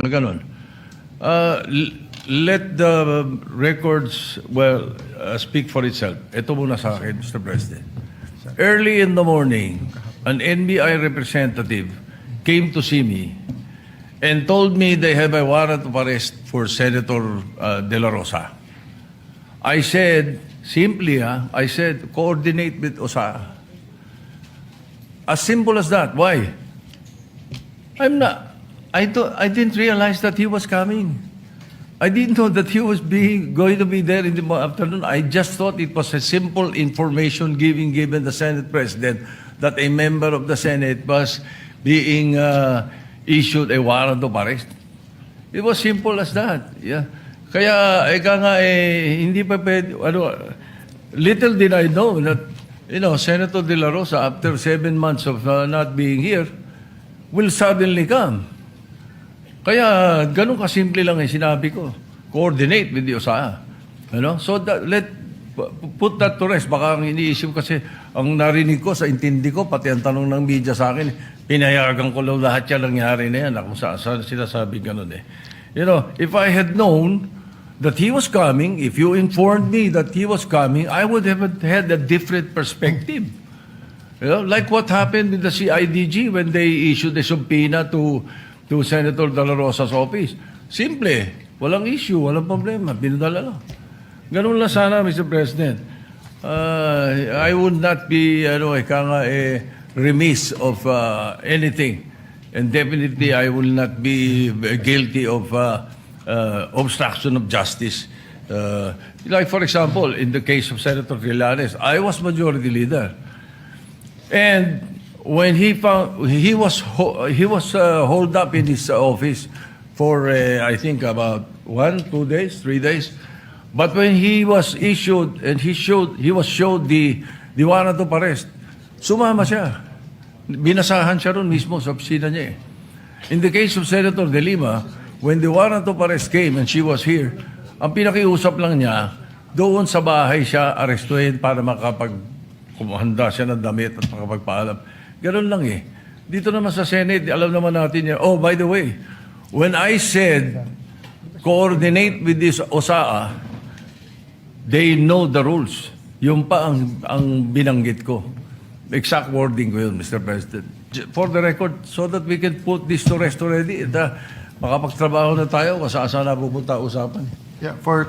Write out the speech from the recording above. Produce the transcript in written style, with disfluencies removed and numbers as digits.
na ganun. Let the records, speak for itself. Ito muna sa akin, Mr. President. Early in the morning, an NBI representative came to see me and told me they have a warrant of arrest for Senator De La Rosa. I said, simply, I said, coordinate with OSA. As simple as that. Why? I didn't realize that he was coming. I didn't know that he was going to be there in the afternoon. I just thought it was a simple information given the Senate President that a member of the Senate was being issued a warrant of arrest. It was simple as that. Yeah. Kaya, hindi pa pwede, little did I know that, Senator De La Rosa, after 7 months of not being here, will suddenly come. Kaya, ganun kasimple lang yung sinabi ko. Coordinate with the OSA. So, put that to rest. Baka ang iniisip kasi, ang narinig ko, sa intindi ko, pati ang tanong ng media sa akin, pinayagan ko lang lahat yan nangyari na yan. Kung saan sila sabi ganun eh. If I had known that he was coming, if you informed me that he was coming, I would have had a different perspective. Like what happened with the CIDG when they issued a subpoena to Senator De La Rosa's office. Simple. Walang issue, walang problema. Binadala lang. Ganun lang sana, Mr. President. I would not be remiss of anything. And definitely, I will not be guilty of obstruction of justice. Like, for example, in the case of Senator Trillanes, I was majority leader. And when he was holed up in his office for I think about 1, 2 days, 3 days. But when he was issued and he was showed the warrant of arrest, sumama siya. Binasahan siya ron mismo sa opisina niya. In the case of Senator De Lima, when the warrant of arrest came and she was here, ang pinakiusap lang niya, doon sa bahay siya arestuhin para kumahanda siya ng damit at makapagpaalam. Ganun lang eh. Dito naman sa Senate, alam naman natin yan. Oh, by the way, when I said coordinate with this OSA, they know the rules. Yung pa ang binanggit ko. Exact wording ko yun, Mr. President. For the record, so that we can put this to rest already. Makapagtrabaho na tayo, kung saan na pupunta usapan. Yeah, for